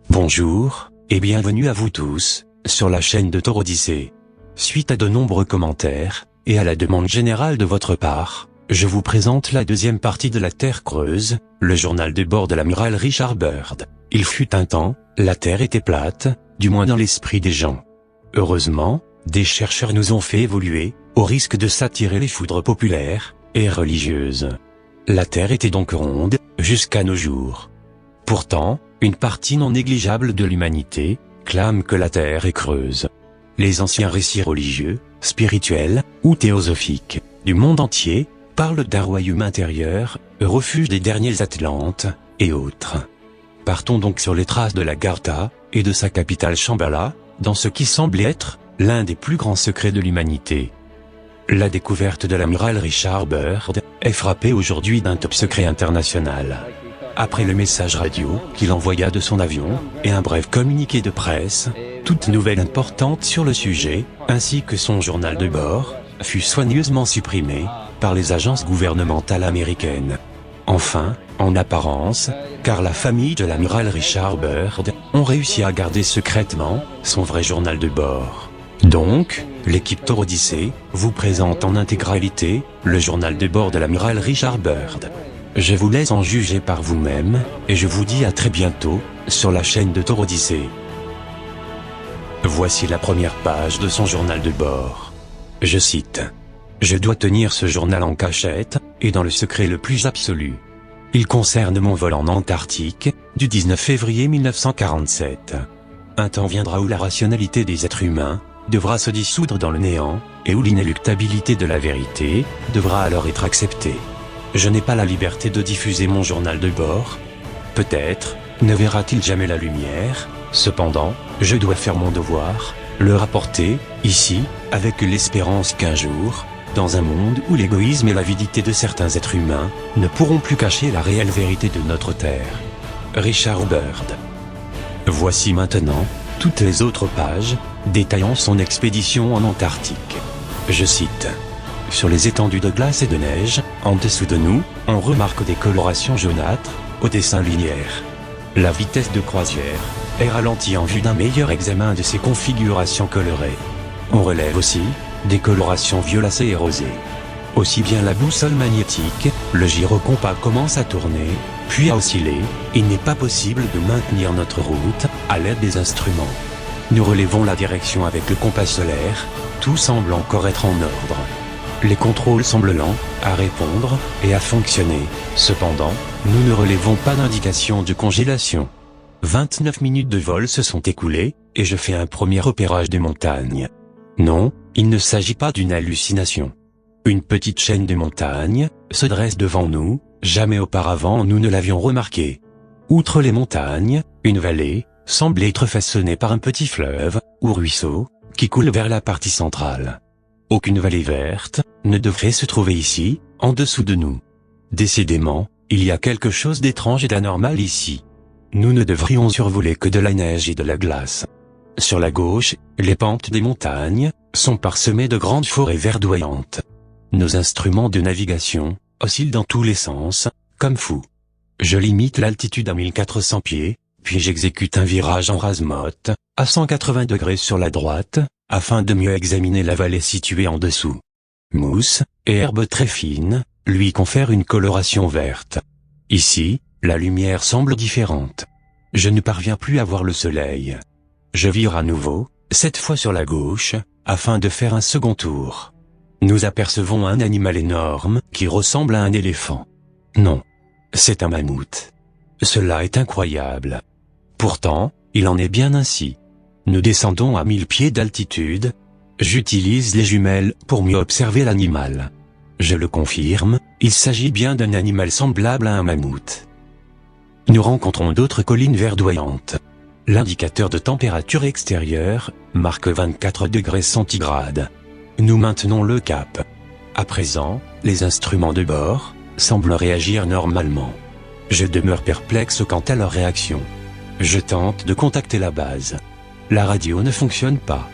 Bonjour, et bienvenue à vous tous, sur la chaîne de Tor Odyssée. Suite à de nombreux commentaires, et à la demande générale de votre part, je vous présente la deuxième partie de la Terre creuse, le journal de bord de l'amiral Richard Byrd. Il fut un temps, la Terre était plate, du moins dans l'esprit des gens. Heureusement, des chercheurs nous ont fait évoluer, au risque de s'attirer les foudres populaires et religieuses. La Terre était donc ronde, jusqu'à nos jours. Pourtant, une partie non négligeable de l'humanité clame que la Terre est creuse. Les anciens récits religieux, spirituels ou théosophiques du monde entier parlent d'un royaume intérieur, refuge des derniers Atlantes et autres. Partons donc sur les traces de l'Agartha et de sa capitale Shambhala, dans ce qui semble être l'un des plus grands secrets de l'humanité. La découverte de l'amiral Richard Byrd est frappée aujourd'hui d'un top secret international. Après le message radio qu'il envoya de son avion, et un bref communiqué de presse, toute nouvelle importante sur le sujet, ainsi que son journal de bord, fut soigneusement supprimée par les agences gouvernementales américaines. Enfin, en apparence, car la famille de l'amiral Richard Byrd ont réussi à garder secrètement son vrai journal de bord. Donc, l'équipe Tor Odyssée vous présente en intégralité le journal de bord de l'amiral Richard Byrd. Je vous laisse en juger par vous-même, et je vous dis à très bientôt, sur la chaîne de Tor Odyssée. Voici la première page de son journal de bord. Je cite. « Je dois tenir ce journal en cachette, et dans le secret le plus absolu. Il concerne mon vol en Antarctique, du 19 février 1947. Un temps viendra où la rationalité des êtres humains devra se dissoudre dans le néant, et où l'inéluctabilité de la vérité devra alors être acceptée. Je n'ai pas la liberté de diffuser mon journal de bord. Peut-être ne verra-t-il jamais la lumière, cependant, je dois faire mon devoir, le rapporter, ici, avec l'espérance qu'un jour, dans un monde où l'égoïsme et l'avidité de certains êtres humains ne pourront plus cacher la réelle vérité de notre Terre. Richard Byrd. Voici maintenant toutes les autres pages détaillant son expédition en Antarctique. Je cite. « Sur les étendues de glace et de neige, en dessous de nous, on remarque des colorations jaunâtres, au dessin linéaire. La vitesse de croisière est ralentie en vue d'un meilleur examen de ces configurations colorées. On relève aussi des colorations violacées et rosées. Aussi bien la boussole magnétique, le gyrocompas commence à tourner, puis à osciller, il n'est pas possible de maintenir notre route à l'aide des instruments. Nous relevons la direction avec le compas solaire, tout semble encore être en ordre. Les contrôles semblent lents à répondre et à fonctionner. Cependant, nous ne relevons pas d'indication de congélation. 29 minutes de vol se sont écoulées, et je fais un premier repérage des montagnes. Non, il ne s'agit pas d'une hallucination. Une petite chaîne de montagnes se dresse devant nous, jamais auparavant nous ne l'avions remarqué. Outre les montagnes, une vallée semble être façonnée par un petit fleuve, ou ruisseau, qui coule vers la partie centrale. Aucune vallée verte ne devrait se trouver ici, en dessous de nous. Décidément, il y a quelque chose d'étrange et d'anormal ici. Nous ne devrions survoler que de la neige et de la glace. Sur la gauche, les pentes des montagnes sont parsemées de grandes forêts verdoyantes. Nos instruments de navigation oscillent dans tous les sens, comme fous. Je limite l'altitude à 1400 pieds, puis j'exécute un virage en rase-motte, à 180 degrés sur la droite, afin de mieux examiner la vallée située en dessous. Mousse et herbes très fines lui confèrent une coloration verte. Ici, la lumière semble différente. Je ne parviens plus à voir le soleil. Je vire à nouveau, cette fois sur la gauche, afin de faire un second tour. Nous apercevons un animal énorme qui ressemble à un éléphant. Non, c'est un mammouth. Cela est incroyable. Pourtant, il en est bien ainsi. Nous descendons à 1000 pieds d'altitude. J'utilise les jumelles pour mieux observer l'animal. Je le confirme, il s'agit bien d'un animal semblable à un mammouth. Nous rencontrons d'autres collines verdoyantes. L'indicateur de température extérieure marque 24 degrés centigrades. Nous maintenons le cap. À présent, les instruments de bord semblent réagir normalement. Je demeure perplexe quant à leur réaction. Je tente de contacter la base. La radio ne fonctionne pas.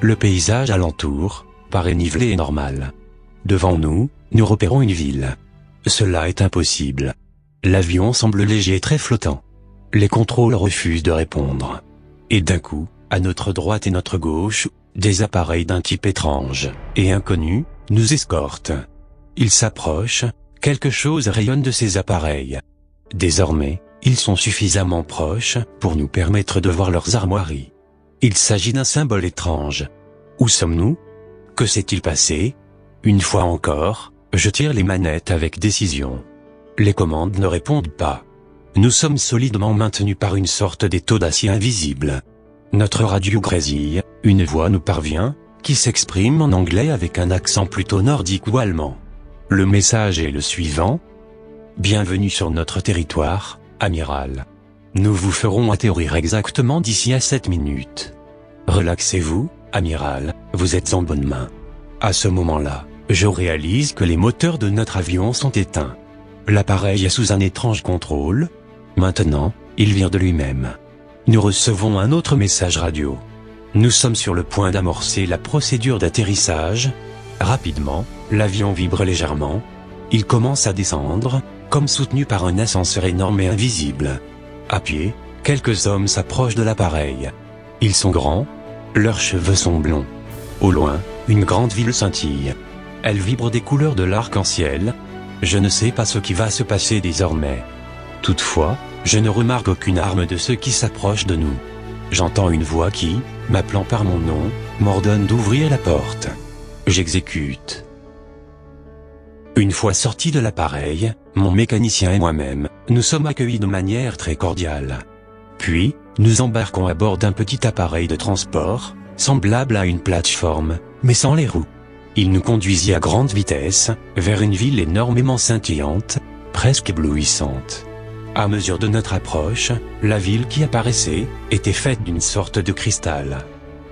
Le paysage alentour paraît nivelé et normal. Devant nous, nous repérons une ville. Cela est impossible. L'avion semble léger et très flottant. Les contrôles refusent de répondre. Et d'un coup, à notre droite et notre gauche, des appareils d'un type étrange et inconnu nous escortent. Ils s'approchent, quelque chose rayonne de ces appareils. Désormais, ils sont suffisamment proches pour nous permettre de voir leurs armoiries. Il s'agit d'un symbole étrange. Où sommes-nous? Que s'est-il passé? Une fois encore, je tire les manettes avec décision. Les commandes ne répondent pas. Nous sommes solidement maintenus par une sorte d'étau d'acier invisible. Notre radio grésille, une voix nous parvient, qui s'exprime en anglais avec un accent plutôt nordique ou allemand. Le message est le suivant. Bienvenue sur notre territoire, amiral. Nous vous ferons atterrir exactement d'ici à 7 minutes. Relaxez-vous, amiral, vous êtes en bonne main. À ce moment-là, je réalise que les moteurs de notre avion sont éteints. L'appareil est sous un étrange contrôle. Maintenant, il vient de lui-même. Nous recevons un autre message radio. Nous sommes sur le point d'amorcer la procédure d'atterrissage. Rapidement, l'avion vibre légèrement. Il commence à descendre, comme soutenu par un ascenseur énorme et invisible. À pied, quelques hommes s'approchent de l'appareil. Ils sont grands. Leurs cheveux sont blonds. Au loin, une grande ville scintille. Elle vibre des couleurs de l'arc-en-ciel. Je ne sais pas ce qui va se passer désormais. Toutefois, je ne remarque aucune arme de ceux qui s'approchent de nous. J'entends une voix qui, m'appelant par mon nom, m'ordonne d'ouvrir la porte. J'exécute. Une fois sortis de l'appareil, mon mécanicien et moi-même, nous sommes accueillis de manière très cordiale. Puis, nous embarquons à bord d'un petit appareil de transport, semblable à une plateforme, mais sans les roues. Il nous conduisit à grande vitesse, vers une ville énormément scintillante, presque éblouissante. À mesure de notre approche, la ville qui apparaissait, était faite d'une sorte de cristal.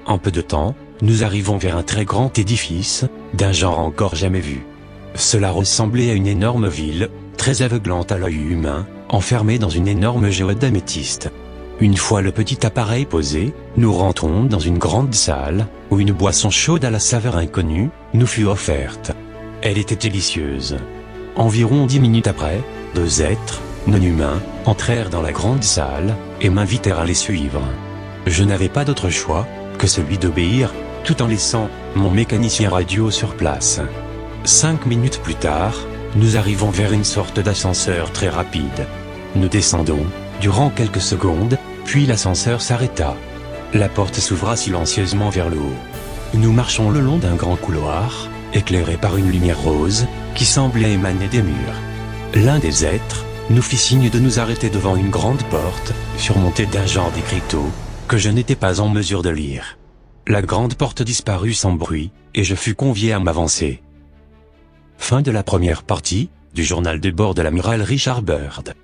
En peu de temps, nous arrivons vers un très grand édifice, d'un genre encore jamais vu. Cela ressemblait à une énorme ville, très aveuglante à l'œil humain, enfermée dans une énorme géode d'améthyste. Une fois le petit appareil posé, nous rentrons dans une grande salle, où une boisson chaude à la saveur inconnue, nous fut offerte. Elle était délicieuse. Environ 10 minutes après, 2 êtres, non humains, entrèrent dans la grande salle, et m'invitèrent à les suivre. Je n'avais pas d'autre choix, que celui d'obéir, tout en laissant mon mécanicien radio sur place. 5 minutes plus tard, nous arrivons vers une sorte d'ascenseur très rapide. Nous descendons, durant quelques secondes, puis l'ascenseur s'arrêta. La porte s'ouvra silencieusement vers le haut. Nous marchons le long d'un grand couloir, éclairé par une lumière rose, qui semblait émaner des murs. L'un des êtres nous fit signe de nous arrêter devant une grande porte, surmontée d'un genre d'écriteau, que je n'étais pas en mesure de lire. La grande porte disparut sans bruit, et je fus convié à m'avancer. Fin de la première partie, du journal de bord de l'amiral Richard Byrd.